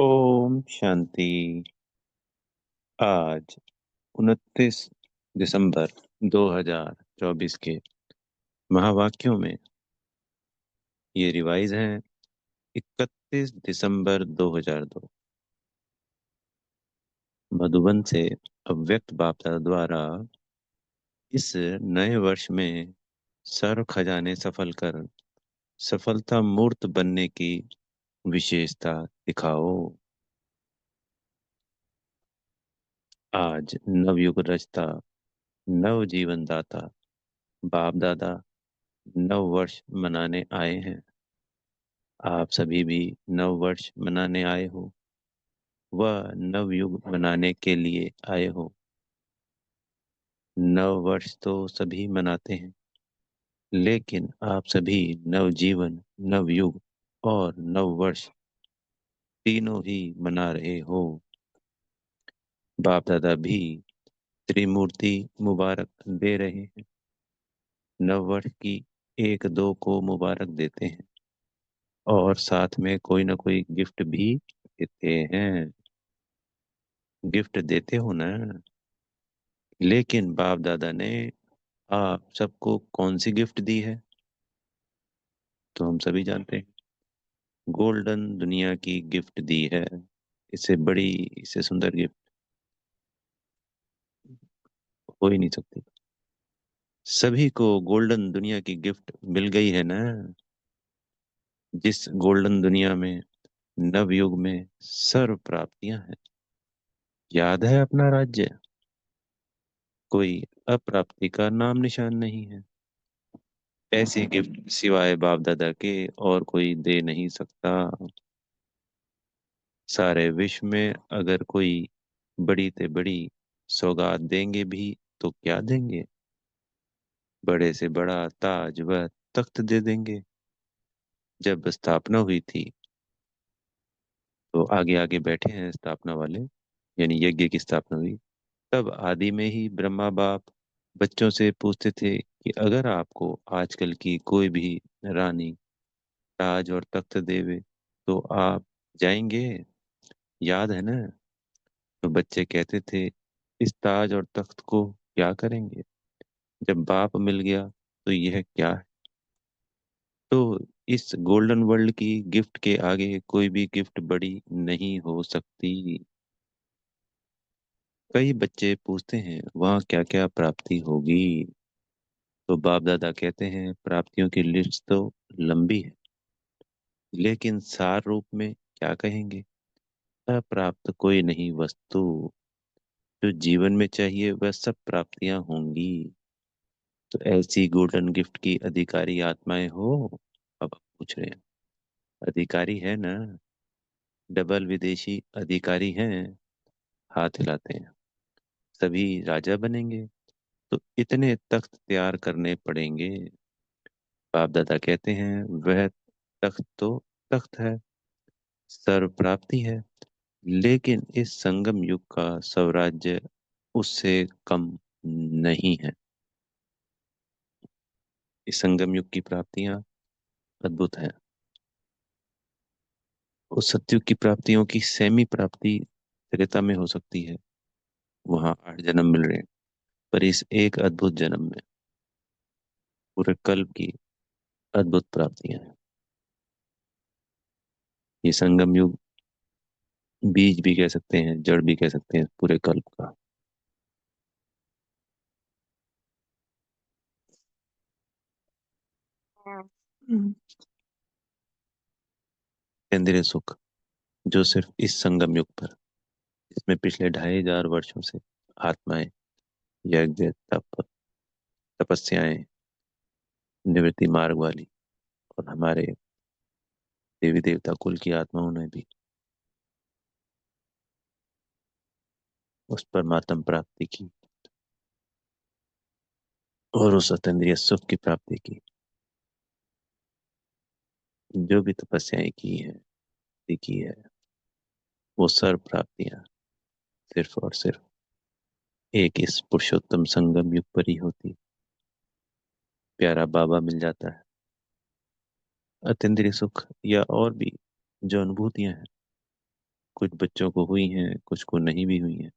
ओम शांति। आज 29 दिसंबर 2024 के महावाक्यों में ये रिवाइज है। 31 दिसंबर 2002 मधुबन से अव्यक्त बापदा द्वारा इस नए वर्ष में सर्व खजाने सफल कर सफलता मूर्त बनने की विशेषता दिखाओ। आज नवयुग रचता, नव जीवन दाता बाप दादा नव वर्ष मनाने आए हैं। आप सभी भी नव वर्ष मनाने आए हो, वह नव युग मनाने के लिए आए हो। नव वर्ष तो सभी मनाते हैं, लेकिन आप सभी नव जीवन, नव युग और नव वर्ष तीनों ही मना रहे हो। बाप दादा भी त्रिमूर्ति मुबारक दे रहे हैं। नव वर्ष की एक दो को मुबारक देते हैं और साथ में कोई ना कोई गिफ्ट भी देते हैं। गिफ्ट देते हो ना। लेकिन बाप दादा ने आप सबको कौन सी गिफ्ट दी है तो हम सभी जानते हैं। गोल्डन दुनिया की गिफ्ट दी है। इससे बड़ी, इससे सुंदर गिफ्ट हो ही नहीं सकती। सभी को गोल्डन दुनिया की गिफ्ट मिल गई है ना। जिस गोल्डन दुनिया में, नव युग में सर्व प्राप्तियां हैं। याद है अपना राज्य, कोई अप्राप्ति का नाम निशान नहीं है। ऐसी गिफ्ट सिवाय बाप दादा के और कोई दे नहीं सकता। सारे विश्व में अगर कोई बड़ी से बड़ी सौगात देंगे भी तो क्या देंगे? बड़े से बड़ा ताज व तख्त दे देंगे। जब स्थापना हुई थी तो आगे आगे बैठे हैं स्थापना वाले, यानी यज्ञ की स्थापना हुई, तब आदि में ही ब्रह्मा बाप बच्चों से पूछते थे कि अगर आपको आजकल की कोई भी रानी ताज और तख्त देवे तो आप जाएंगे? याद है ना? तो बच्चे कहते थे इस ताज और तख्त को क्या करेंगे? जब बाप मिल गया तो यह क्या है? तो इस गोल्डन वर्ल्ड की गिफ्ट के आगे कोई भी गिफ्ट बड़ी नहीं हो सकती। कई बच्चे पूछते हैं वहाँ क्या क्या प्राप्ति होगी। तो बाप दादा कहते हैं प्राप्तियों की लिस्ट तो लंबी है, लेकिन सार रूप में क्या कहेंगे? अप्राप्त कोई नहीं वस्तु, जो जीवन में चाहिए वह सब प्राप्तियां होंगी। तो ऐसी गोल्डन गिफ्ट की अधिकारी आत्माएं हो? अब आप पूछ रहे हैं, अधिकारी है ना? डबल विदेशी अधिकारी हैं। हाथ हिलाते हैं। सभी राजा बनेंगे तो इतने तख्त तैयार करने पड़ेंगे। बाप दादा कहते हैं वह तख्त तो तख्त है, सर्व प्राप्ति है, लेकिन इस संगम युग का स्वराज्य उससे कम नहीं है। इस संगम युग की प्राप्तियां अद्भुत हैं। उस सतयुग की प्राप्तियों की सेमी प्राप्ति त्रेता में हो सकती है, वहां 8 जन्म मिल रहे हैं। पर इस एक अद्भुत जन्म में पूरे कल्प की अद्भुत प्राप्तियां हैं। ये संगम युग बीज भी कह सकते हैं, जड़ भी कह सकते हैं पूरे कल्प का। हम्म। इंद्रिय सुख जो सिर्फ इस संगम युग पर, इसमें पिछले 2500 वर्षों से आत्माएं यज्ञ तप तपस्याएं निवृत्ति मार्ग वाली और हमारे देवी देवता कुल की आत्माओं ने भी उस परमात्म प्राप्ति की और उस अतीन्द्रिय सुख की प्राप्ति की। जो भी तपस्याएं की है, वो सर्व प्राप्तियां सिर्फ और सिर्फ एक इस पुरुषोत्तम संगम युग पर ही होती। प्यारा बाबा मिल जाता है। अतीन्द्रिय सुख या और भी जो अनुभूतियां हैं, कुछ बच्चों को हुई हैं, कुछ को नहीं भी हुई हैं।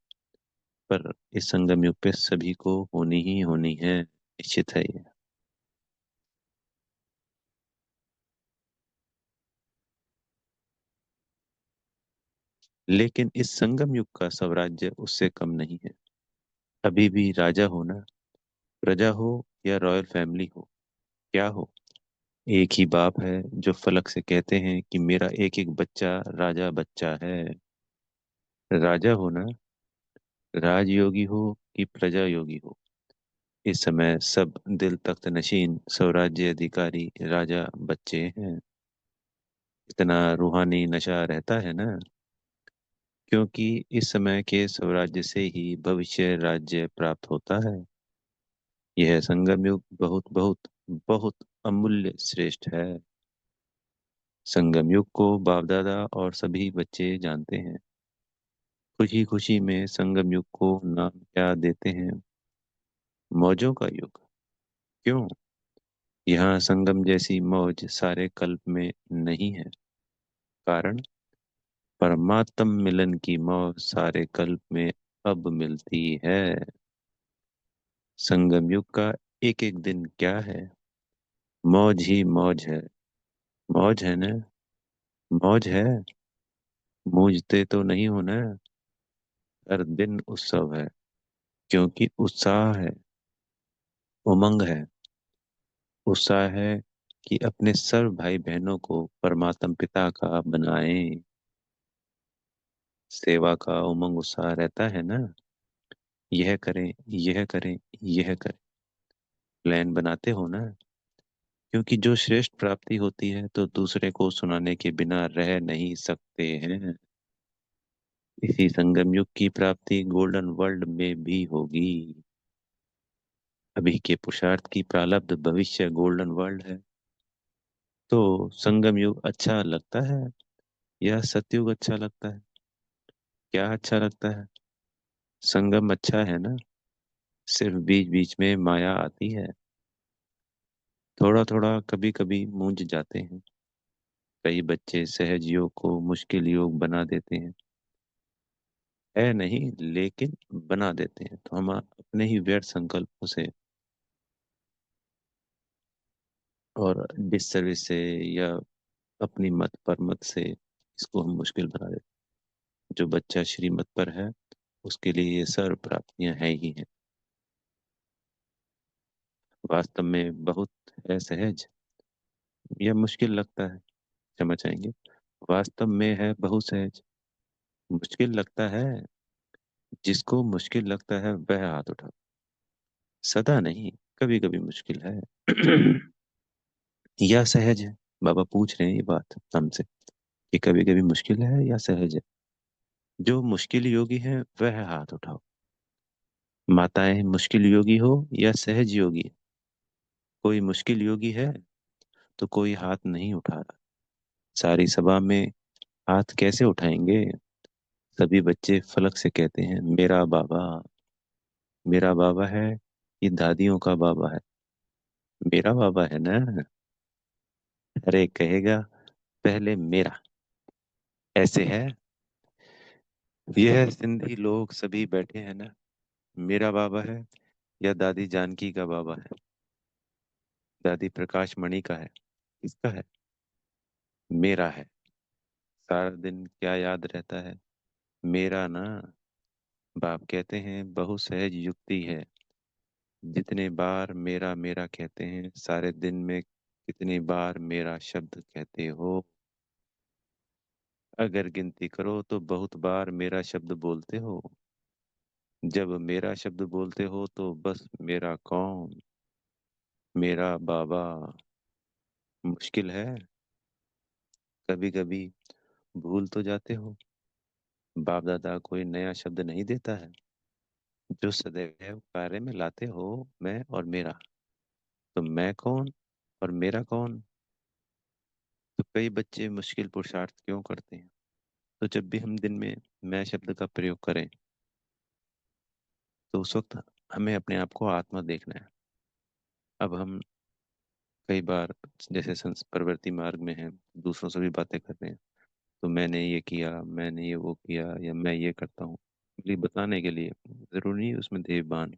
पर इस संगम युग पे सभी को होनी ही होनी है, निश्चित है ये। लेकिन इस संगम युग का स्वराज्य उससे कम नहीं है। अभी भी राजा हो ना, प्रजा हो या रॉयल फैमिली हो, क्या हो, एक ही बाप है जो फलक से कहते हैं कि मेरा एक एक बच्चा राजा बच्चा है। राजा हो ना, राजयोगी हो कि प्रजा योगी हो, इस समय सब दिल तख्त नशीन स्वराज्य अधिकारी राजा बच्चे हैं। इतना रूहानी नशा रहता है ना, क्योंकि इस समय के स्वराज्य से ही भविष्य राज्य प्राप्त होता है। यह संगम युग बहुत बहुत बहुत अमूल्य श्रेष्ठ है। संगम युग को बाप दादा और सभी बच्चे जानते हैं। खुशी खुशी में संगम युग को नाम क्या देते हैं? मौजों का युग। क्यों? यहाँ संगम जैसी मौज सारे कल्प में नहीं है। कारण, परमात्म मिलन की मौज सारे कल्प में अब मिलती है। संगम युग का एक एक दिन क्या है? मौज ही मौज है। मौज है ना? मौज है। मूझते तो नहीं हो ना? हर दिन उत्सव है, क्योंकि उत्साह है, उमंग है। उत्साह है कि अपने सर्व भाई बहनों को परमात्म पिता का बनाएं। सेवा का उमंग उत्साह रहता है ना, यह करें, यह करें, यह करें। प्लान बनाते हो ना, क्योंकि जो श्रेष्ठ प्राप्ति होती है तो दूसरे को सुनाने के बिना रह नहीं सकते हैं। इसी संगम युग की प्राप्ति गोल्डन वर्ल्ड में भी होगी। अभी के पुरुषार्थ की प्रारब्ध भविष्य गोल्डन वर्ल्ड है। तो संगम युग अच्छा लगता है या सतयुग अच्छा लगता है? क्या अच्छा लगता है? संगम अच्छा है ना? सिर्फ बीच बीच में माया आती है, थोड़ा थोड़ा कभी कभी मूंझ जाते हैं। कई बच्चे सहज योग को मुश्किल योग बना देते हैं। है नहीं, लेकिन बना देते हैं, तो हम अपने ही व्यर्थ संकल्पों से और डिससर्विस से या अपनी मत पर मत से इसको हम मुश्किल बना देते हैं। जो बच्चा श्रीमत पर है, उसके लिए ये सर्व प्राप्तियां हैं ही हैं। वास्तव में बहुत है सहज, यह मुश्किल लगता है, क्षमा चाहेंगे। वास्तव में है बहुत सहज, मुश्किल लगता है। जिसको मुश्किल लगता है वह हाथ उठा। सदा नहीं, कभी कभी मुश्किल है। या सहज है? बाबा पूछ रहे हैं ये बात हमसे कि कभी कभी मुश्किल है या सहज है। जो मुश्किल योगी है वह हाथ उठाओ। माताएं मुश्किल योगी हो या सहज योगी? कोई मुश्किल योगी है तो कोई हाथ नहीं उठा रहा। सारी सभा में हाथ कैसे उठाएंगे? सभी बच्चे फलक से कहते हैं मेरा बाबा। मेरा बाबा है, ये दादियों का बाबा है। मेरा बाबा है ना? अरे कहेगा पहले मेरा। ऐसे है। यह सिंधी लोग सभी बैठे हैं ना, मेरा बाबा है या दादी जानकी का बाबा है? दादी प्रकाश मणि का है, किसका है? मेरा है। सारा दिन क्या याद रहता है? मेरा ना। बाप कहते हैं बहुत सहज युक्ति है। जितने बार मेरा मेरा कहते हैं सारे दिन में, कितनी बार मेरा शब्द कहते हो? अगर गिनती करो तो बहुत बार मेरा शब्द बोलते हो। जब मेरा शब्द बोलते हो तो बस मेरा कौन, मेरा बाबा। मुश्किल है? कभी कभी भूल तो जाते हो। बाप दादा कोई नया शब्द नहीं देता है, जो सदैव कार्य में लाते हो मैं और मेरा। तो मैं कौन और मेरा कौन? तो कई बच्चे मुश्किल पुरुषार्थ क्यों करते हैं? तो जब भी हम दिन में मैं शब्द का प्रयोग करें, तो उस वक्त हमें अपने आप को आत्मा देखना है। अब हम कई बार जैसे प्रवृत्ति मार्ग में हैं, दूसरों से भी बातें कर रहे हैं, तो मैंने ये किया, मैंने ये वो किया, या मैं ये करता हूँ, ये बताने के लिए। जरूरी नहीं उसमें देह भान,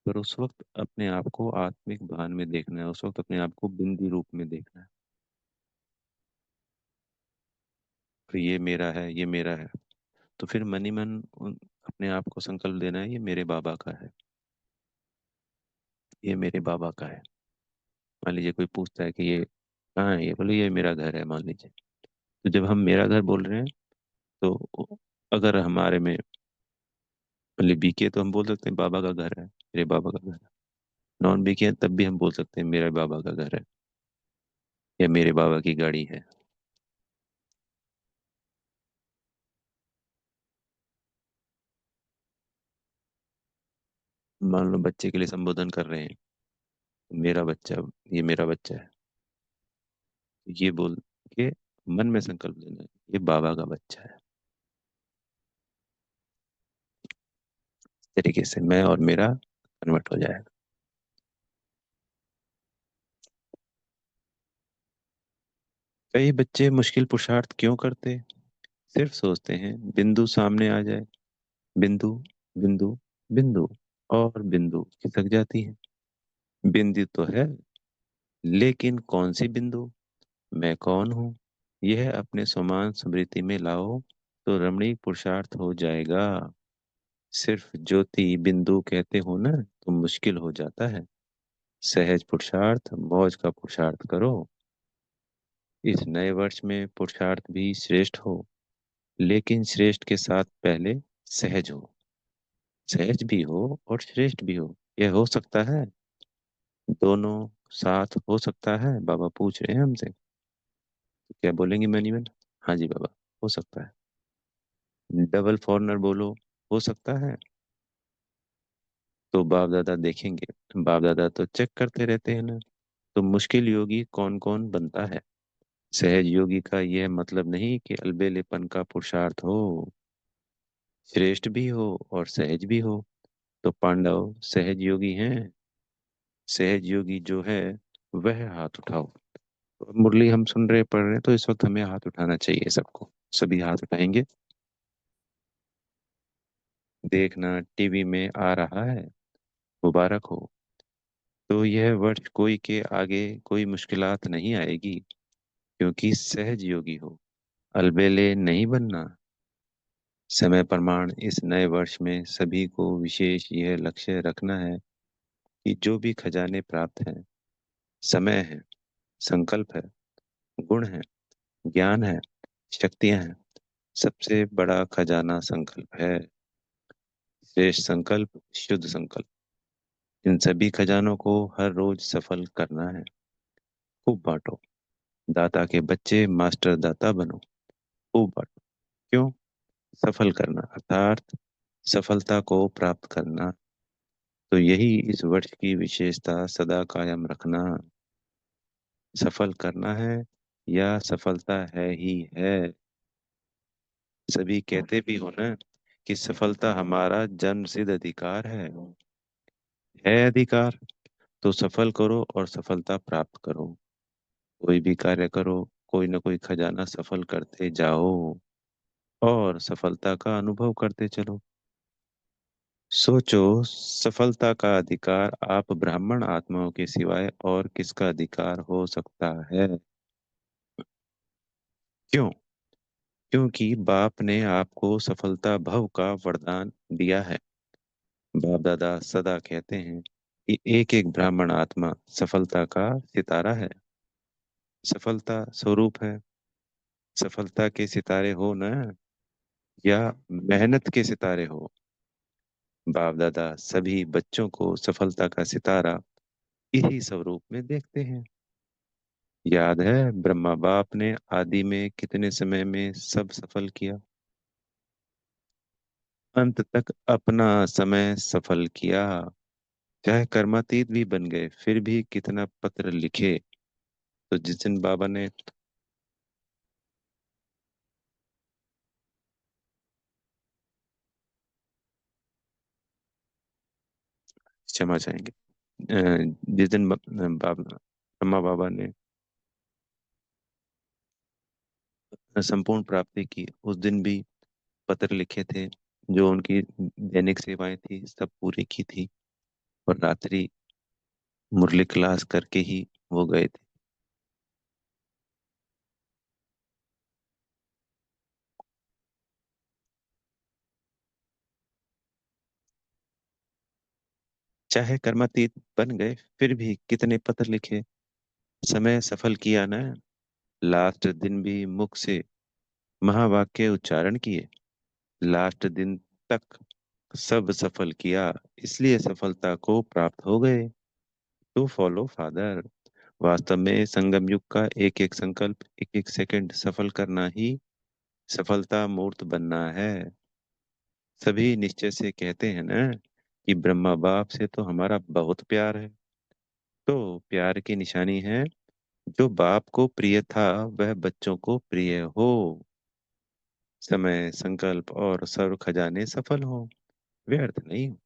पर उस वक्त अपने आप को आत्मिक भान में देखना है, उस वक्त अपने आप को बिंदी रूप में देखना है कि ये मेरा है, ये मेरा है। तो फिर मनी मन अपने आप को संकल्प देना है, ये मेरे बाबा का है, ये मेरे बाबा का है। मान लीजिए कोई पूछता है कि ये कहाँ है, ये बोले ये मेरा घर है, मान लीजिए। तो जब हम मेरा घर बोल रहे हैं, तो अगर हमारे में मतलब बीके तो हम बोल सकते हैं बाबा का घर है, मेरे बाबा का घर है। नॉन बीके हैं तब भी हम बोल सकते हैं मेरे बाबा का घर है, या मेरे बाबा की गाड़ी है। मान लो बच्चे के लिए संबोधन कर रहे हैं, मेरा बच्चा, ये मेरा बच्चा है, ये बोल के मन में संकल्प लेना है, ये बाबा का बच्चा है। इस तरीके से मैं और मेरा कन्वर्ट हो जाएगा। कई बच्चे मुश्किल पुरुषार्थ क्यों करते? सिर्फ सोचते हैं बिंदु सामने आ जाए, बिंदु, बिंदु, बिंदु, और बिंदु खिसक जाती है। बिंदु तो है, लेकिन कौन सी बिंदु? मैं कौन हूँ, यह अपने समान स्मृति में लाओ, तो रमणीक पुरुषार्थ हो जाएगा। सिर्फ ज्योति बिंदु कहते हो ना, तो मुश्किल हो जाता है। सहज पुरुषार्थ, मौज का पुरुषार्थ करो। इस नए वर्ष में पुरुषार्थ भी श्रेष्ठ हो, लेकिन श्रेष्ठ के साथ पहले सहज हो। सहज भी हो और श्रेष्ठ भी हो, यह हो सकता है? दोनों साथ हो सकता है? बाबा पूछ रहे हैं हमसे। क्या बोलेंगे मैनिमन? हाँ जी बाबा, हो सकता है। डबल फॉरनर बोलो, हो सकता है? तो बाप दादा देखेंगे, बाप दादा तो चेक करते रहते हैं ना। तो मुश्किल योगी कौन कौन बनता है? सहज योगी का यह मतलब नहीं कि अलबेलेपन का पुरुषार्थ हो, श्रेष्ठ भी हो और सहज भी हो। तो पांडव सहज योगी हैं। सहज योगी जो है वह हाथ उठाओ। तो मुरली हम सुन रहे पढ़ रहे हैं, तो इस वक्त हमें हाथ उठाना चाहिए सबको। सभी हाथ उठाएंगे। देखना टीवी में आ रहा है, मुबारक हो। तो यह वर्ष कोई के आगे कोई मुश्किलात नहीं आएगी, क्योंकि सहज योगी हो। अलबेले नहीं बनना। समय प्रमाण इस नए वर्ष में सभी को विशेष यह लक्ष्य रखना है कि जो भी खजाने प्राप्त हैं, समय है, संकल्प है, गुण है, ज्ञान है, शक्तियां हैं, सबसे बड़ा खजाना संकल्प है। श्रेष्ठ संकल्प, शुद्ध संकल्प। इन सभी खजानों को हर रोज सफल करना है। खूब बांटो। दाता के बच्चे मास्टर दाता बनो। खूब बांटो। क्यों? सफल करना अर्थात सफलता को प्राप्त करना। तो यही इस वर्ष की विशेषता सदा कायम रखना। सफल करना है, या सफलता है ही है। सभी कहते भी हो ना कि सफलता हमारा जन्मसिद्ध अधिकार है अधिकार। तो सफल करो और सफलता प्राप्त करो। कोई भी कार्य करो, कोई ना कोई खजाना सफल करते जाओ, और सफलता का अनुभव करते चलो। सोचो, सफलता का अधिकार आप ब्राह्मण आत्माओं के सिवाय और किसका अधिकार हो सकता है? क्यों? क्योंकि बाप ने आपको सफलता भव का वरदान दिया है। बाप दादा सदा कहते हैं कि एक एक ब्राह्मण आत्मा सफलता का सितारा है, सफलता स्वरूप है। सफलता के सितारे हो ना, या मेहनत के सितारे हो। बाप दादा सभी बच्चों को सफलता का सितारा इसी स्वरूप में देखते हैं। याद है ब्रह्मा बाप ने आदि में कितने समय में सब सफल किया? अंत तक अपना समय सफल किया। चाहे कर्मातीत भी बन गए, फिर भी कितना पत्र लिखे। तो जिस दिन बाबा ने, क्षमा चाहेंगे, जिस दिन बाबा ब्रह्मा बाबा ने संपूर्ण प्राप्ति की। उस दिन भी पत्र लिखे थे, जो उनकी दैनिक सेवाएं थी सब पूरी की थी, और रात्रि मुरली क्लास करके ही वो गए थे। चाहे कर्मातीत बन गए, फिर भी कितने पत्र लिखे। समय सफल किया ना। लास्ट दिन भी मुख से महावाक्य उच्चारण किए। लास्ट दिन तक सब सफल किया, इसलिए सफलता को प्राप्त हो गए। To follow father. वास्तव में संगम युग का एक एक संकल्प, एक एक सेकंड सफल करना ही सफलता मूर्त बनना है। सभी निश्चय से कहते हैं ना कि ब्रह्मा बाप से तो हमारा बहुत प्यार है। तो प्यार की निशानी है, जो बाप को प्रिय था वह बच्चों को प्रिय हो। समय संकल्प और सर्व खजाने सफल हो, व्यर्थ नहीं हो।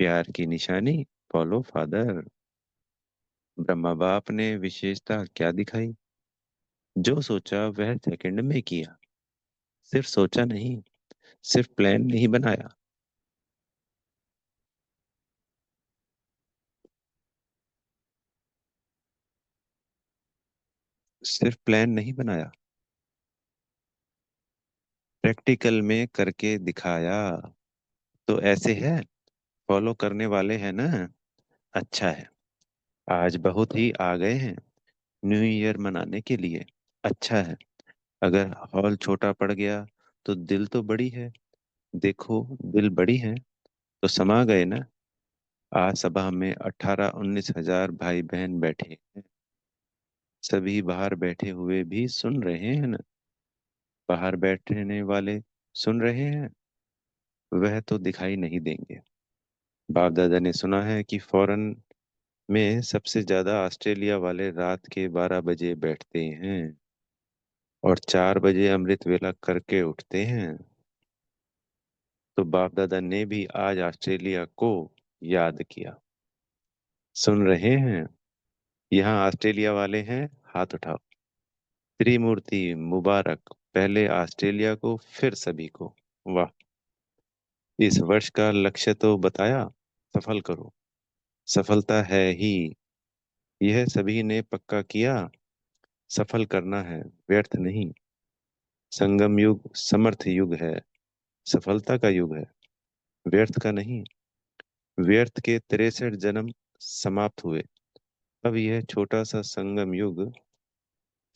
प्यार की निशानी, फॉलो फादर। ब्रह्मा बाप ने विशेषता क्या दिखाई? जो सोचा वह सेकंड में किया। सिर्फ सोचा नहीं, सिर्फ प्लान नहीं बनाया। सिर्फ प्लान नहीं बनाया, प्रैक्टिकल में करके दिखाया। तो ऐसे है, फॉलो करने वाले हैं ना। अच्छा है। आज बहुत ही आ गए हैं न्यू ईयर मनाने के लिए। अच्छा है। अगर हॉल छोटा पड़ गया तो दिल तो बड़ी है। देखो, दिल बड़ी है तो समा गए ना। आज सभा में 18-19 हजार भाई बहन बैठे हैं। सभी बाहर बैठे हुए भी सुन रहे हैं ना। बाहर बैठने वाले सुन रहे हैं, वह तो दिखाई नहीं देंगे। बाप दादा ने सुना है कि फॉरेन में सबसे ज्यादा ऑस्ट्रेलिया वाले रात के 12 बजे बैठते हैं और 4 बजे अमृत वेला करके उठते हैं। तो बाप दादा ने भी आज ऑस्ट्रेलिया को याद किया। सुन रहे हैं? यहाँ ऑस्ट्रेलिया वाले हैं, हाथ उठाओ। त्रिमूर्ति मुबारक, पहले ऑस्ट्रेलिया को फिर सभी को। वाह। इस वर्ष का लक्ष्य तो बताया, सफल करो। सफलता है ही, यह सभी ने पक्का किया। सफल करना है, व्यर्थ नहीं। संगम युग समर्थ युग है, सफलता का युग है, व्यर्थ का नहीं। व्यर्थ के 63 जन्म समाप्त हुए। अब यह छोटा सा संगम युग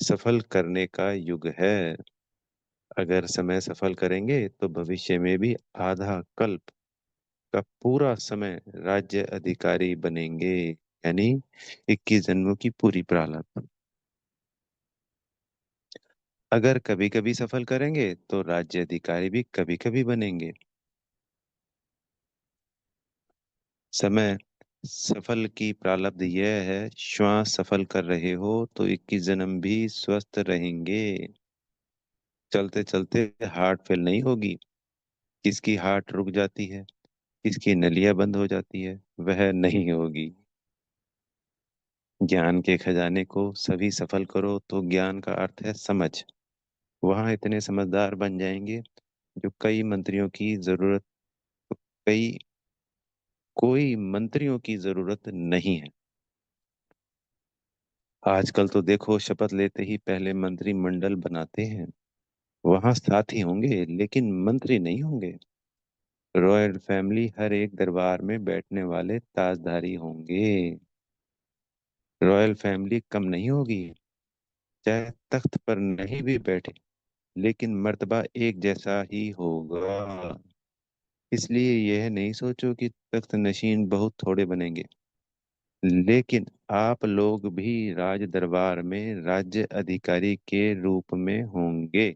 सफल करने का युग है। अगर समय सफल करेंगे तो भविष्य में भी आधा कल्प का पूरा समय राज्य अधिकारी बनेंगे, यानी 21 जन्मों की पूरी प्रारब्ध। अगर कभी कभी सफल करेंगे तो राज्य अधिकारी भी कभी कभी बनेंगे। समय सफल की प्रारब्ध यह है, श्वास सफल कर रहे हो तो 21 जन्म भी स्वस्थ रहेंगे। चलते चलते हार्ट फेल नहीं होगी। किसकी हार्ट रुक जाती है, किसकी नलियां बंद हो जाती है, वह नहीं होगी। ज्ञान के खजाने को सभी सफल करो, तो ज्ञान का अर्थ है समझ। वहां इतने समझदार बन जाएंगे जो कई कोई मंत्रियों की जरूरत नहीं है। आजकल तो देखो, शपथ लेते ही पहले मंत्रिमंडल बनाते हैं। वहां साथी होंगे लेकिन मंत्री नहीं होंगे। रॉयल फैमिली हर एक दरबार में बैठने वाले ताजधारी होंगे। रॉयल फैमिली कम नहीं होगी, चाहे तख्त पर नहीं भी बैठे, लेकिन मर्तबा एक जैसा ही होगा। इसलिए यह नहीं सोचो कि तख्त नशीन बहुत थोड़े बनेंगे, लेकिन आप लोग भी राज दरबार में राज्य अधिकारी के रूप में होंगे।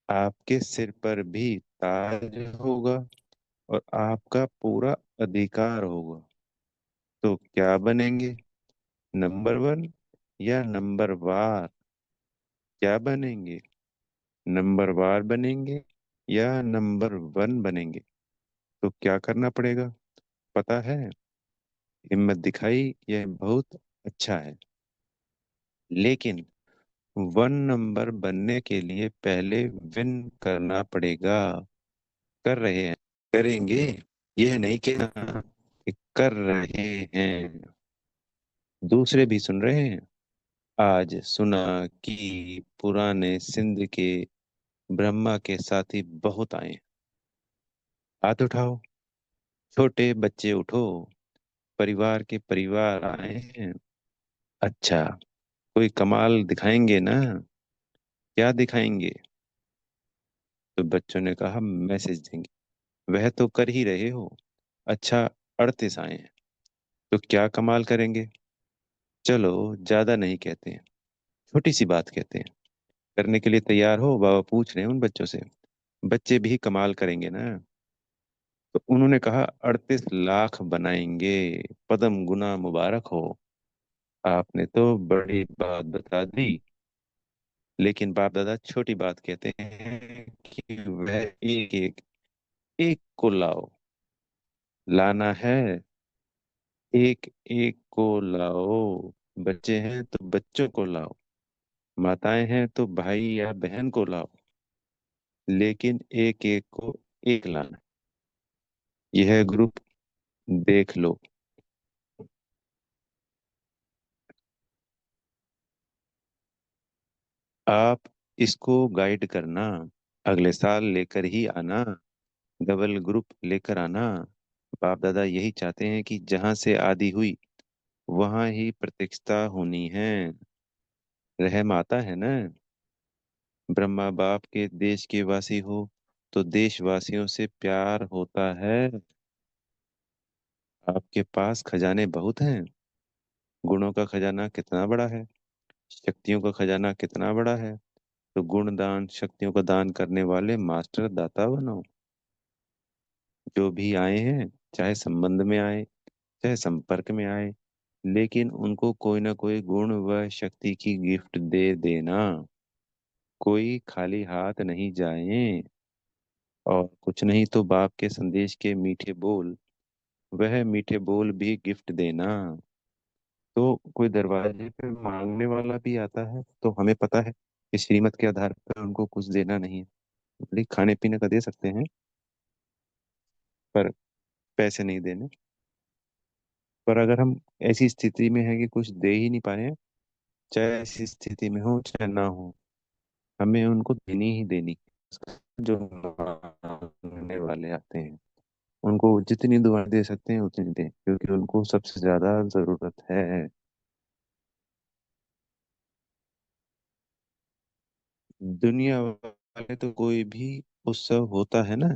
आपके सिर पर भी ताज होगा और आपका पूरा अधिकार होगा। तो क्या बनेंगे, नंबर वन या नंबर वार? क्या बनेंगे, नंबर वार बनेंगे या नंबर वन बनेंगे? तो क्या करना पड़ेगा, पता है? हिम्मत दिखाई, यह बहुत अच्छा है, लेकिन वन नंबर बनने के लिए पहले विन करना पड़ेगा। कर रहे हैं, करेंगे, यह नहीं कहना कि कर रहे हैं। दूसरे भी सुन रहे हैं। आज सुना कि पुराने सिंध के ब्रह्मा के साथी बहुत आए। हाथ उठाओ, छोटे बच्चे उठो, परिवार के परिवार आए हैं। अच्छा, कोई कमाल दिखाएंगे ना? क्या दिखाएंगे? तो बच्चों ने कहा मैसेज देंगे। वह तो कर ही रहे हो। अच्छा, 38 आए हैं, तो क्या कमाल करेंगे? चलो, ज्यादा नहीं कहते हैं, छोटी सी बात कहते हैं। करने के लिए तैयार हो? बाबा पूछ रहे हैं उन बच्चों से। बच्चे भी कमाल करेंगे ना? तो उन्होंने कहा 38 लाख बनाएंगे। पदम गुना मुबारक हो। आपने तो बड़ी बात बता दी। लेकिन बाप दादा छोटी बात कहते हैं कि वह एक एक एक को लाओ। लाना है, एक एक को लाओ। बच्चे हैं तो बच्चों को लाओ। माताएं हैं तो भाई या बहन को लाओ। लेकिन एक एक को एक लाना। यह ग्रुप देख लो। आप इसको गाइड करना। अगले साल लेकर ही आना। डबल ग्रुप लेकर आना। बाप दादा यही चाहते हैं कि जहां से आदि हुई वहां ही प्रतिष्ठा होनी है। रहम आता है ना? ब्रह्मा बाप के देश के वासी हो तो देशवासियों से प्यार होता है। आपके पास खजाने बहुत हैं। गुणों का खजाना कितना बड़ा है, शक्तियों का खजाना कितना बड़ा है। तो गुण दान शक्तियों का दान करने वाले मास्टर दाता बनो। जो भी आए हैं, चाहे संबंध में आए, चाहे संपर्क में आए, लेकिन उनको कोई ना कोई गुण व शक्ति की गिफ्ट दे देना। कोई खाली हाथ नहीं जाए। और कुछ नहीं तो बाप के संदेश के मीठे बोल, वह मीठे बोल भी गिफ्ट देना। तो कोई दरवाजे पे मांगने वाला भी आता है तो हमें पता है कि श्रीमत के आधार पर उनको कुछ देना नहीं है। भले खाने पीने का दे सकते हैं, पर पैसे नहीं देने। पर अगर हम ऐसी स्थिति में है कि कुछ दे ही नहीं पा रहे हैं, चाहे ऐसी स्थिति में हो चाहे ना हो, हमें उनको देनी ही देनी। जो मांगने वाले आते हैं उनको जितनी दुआ दे सकते हैं उतनी दें, क्योंकि उनको सबसे ज्यादा जरूरत है। दुनिया वाले तो कोई भी उत्सव होता है ना,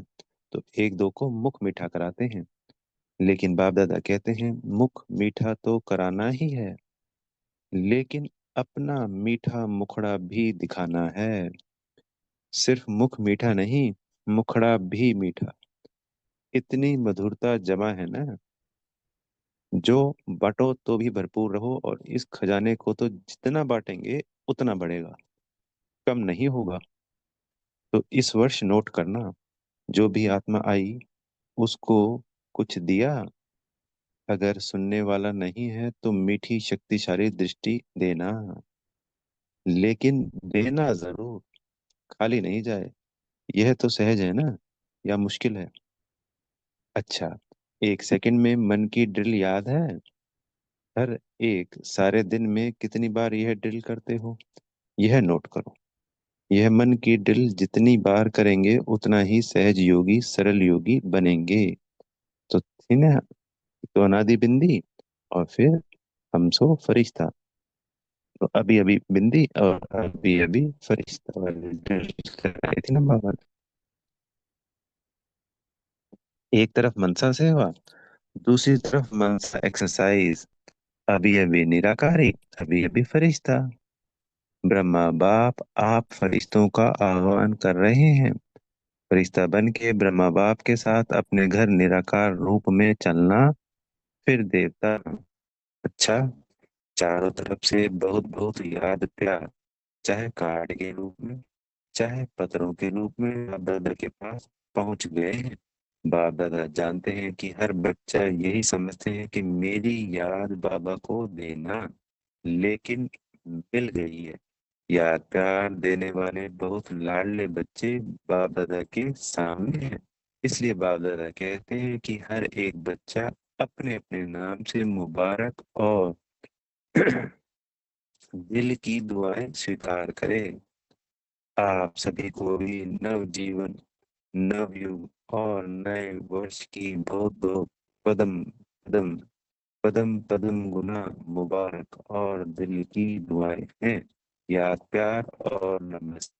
तो एक दो को मुख मीठा कराते हैं। लेकिन बाप दादा कहते हैं मुख मीठा तो कराना ही है, लेकिन अपना मीठा मुखड़ा भी दिखाना है। सिर्फ मुख मीठा नहीं, मुखड़ा भी मीठा। इतनी मधुरता जमा है ना, जो बांटो तो भी भरपूर रहो। और इस खजाने को तो जितना बांटेंगे उतना बढ़ेगा, कम नहीं होगा। तो इस वर्ष नोट करना, जो भी आत्मा आई उसको कुछ दिया। अगर सुनने वाला नहीं है तो मीठी शक्तिशाली दृष्टि देना। लेकिन देना जरूर, खाली नहीं जाए। यह तो सहज है ना, या मुश्किल है? अच्छा, 1 सेकंड में मन की ड्रिल याद है? हर एक सारे दिन में कितनी बार यह ड्रिल करते हो? यह नोट करो। यह मन की ड्रिल जितनी बार करेंगे उतना ही सहज योगी सरल योगी बनेंगे। तो थी ना, तो अनादि बिंदी, और फिर हमसो फरिश्ता। तो अभी अभी बिंदी और अभी अभी फरिश्ता वाली ड्रिल कराई थी ना बाबा ने। एक तरफ मनसा सेवा, दूसरी तरफ मनसा एक्सरसाइज। अभी अभी निराकारी, अभी अभी फरिश्ता। ब्रह्मा बाप आप फरिश्तों का आह्वान कर रहे हैं। फरिश्ता बन के ब्रह्मा बाप के साथ अपने घर निराकार रूप में चलना। फिर देवता। अच्छा, चारों तरफ से बहुत बहुत याद प्यार, चाहे कार्ड के रूप में, चाहे पत्रों के रूप में बाप दादा के पास पहुंच गए हैं। बाप दादा जानते हैं कि हर बच्चा यही समझते हैं कि मेरी याद बाबा को देना। लेकिन मिल गई है। यार, प्यार देने वाले बहुत लाडले बच्चे बाप दादा के सामने हैं। इसलिए बाप दादा कहते हैं कि हर एक बच्चा अपने अपने नाम से मुबारक और दिल की दुआएं स्वीकार करे। आप सभी को भी नव जीवन, नव युग और नए वर्ष की बहुत बहुत पदम पदम पदम पदम गुना मुबारक और दिल की दुआएं हैं। याद, प्यार और नमस्ते।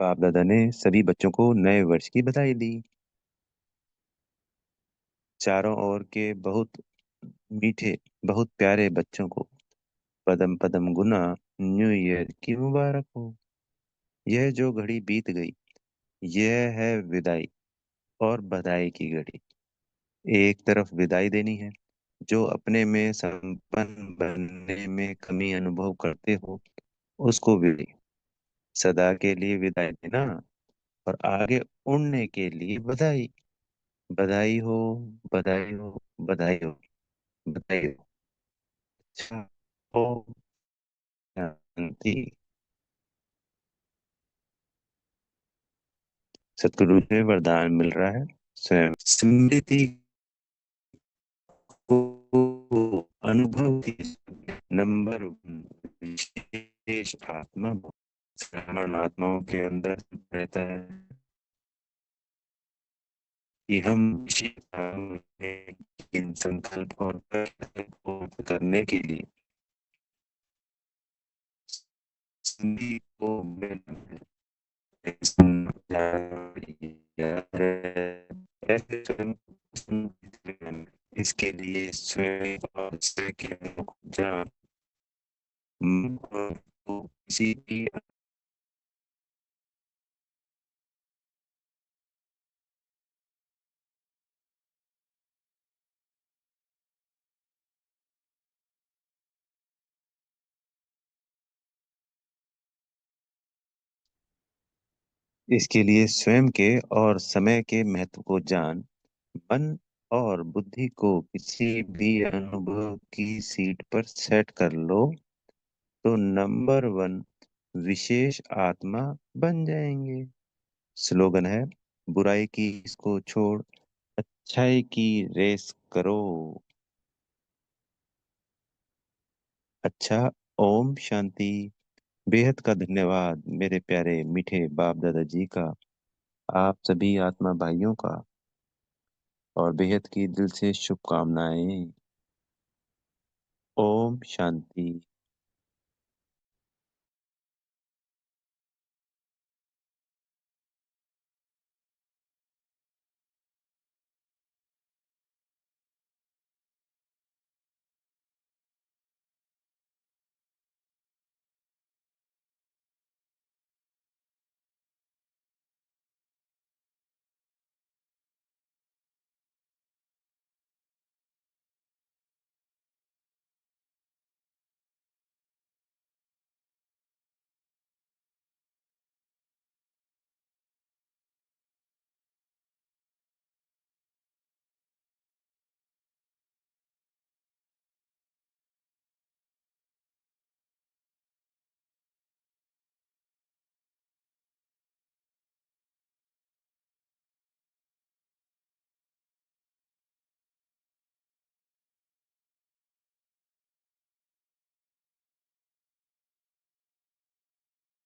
बाप दादा ने सभी बच्चों को नए वर्ष की बधाई दी। चारों ओर के बहुत मीठे, बहुत प्यारे बच्चों को पदम पदम गुना न्यू ईयर की मुबारक हो। यह जो घड़ी बीत गई, यह है विदाई और बधाई की घड़ी। एक तरफ विदाई देनी है, जो अपने में संपन्न बनने में कमी अनुभव करते हो उसको विदाई, सदा के लिए विदाई देना। और आगे उड़ने के लिए बधाई। बधाई हो, बधाई हो, बधाई हो, बधाई हो। अच्छा, ओ शांति। सतगुरु से वरदान मिल रहा है। स्वयं स्मृति को अनुभव की नंबर विशेष आत्मा, श्रमण आत्माओं के अंदर रहता है कि हम इन संकल्प और कर्तव्य को करने के लिए सभी को ऐसे स्वयं इसके लिए स्वयं और स्वयं के जान को किसी भी। इसके लिए स्वयं के और समय के महत्व को जान मन और बुद्धि को किसी भी अनुभव की सीट पर सेट कर लो, तो नंबर वन विशेष आत्मा बन जाएंगे। स्लोगन है, बुराई की इसको छोड़, अच्छाई की रेस करो। अच्छा। ओम शांति। बेहद का धन्यवाद मेरे प्यारे मीठे बाप दादाजी का, आप सभी आत्मा भाइयों का, और बेहद की दिल से शुभकामनाएं। ओम शांति।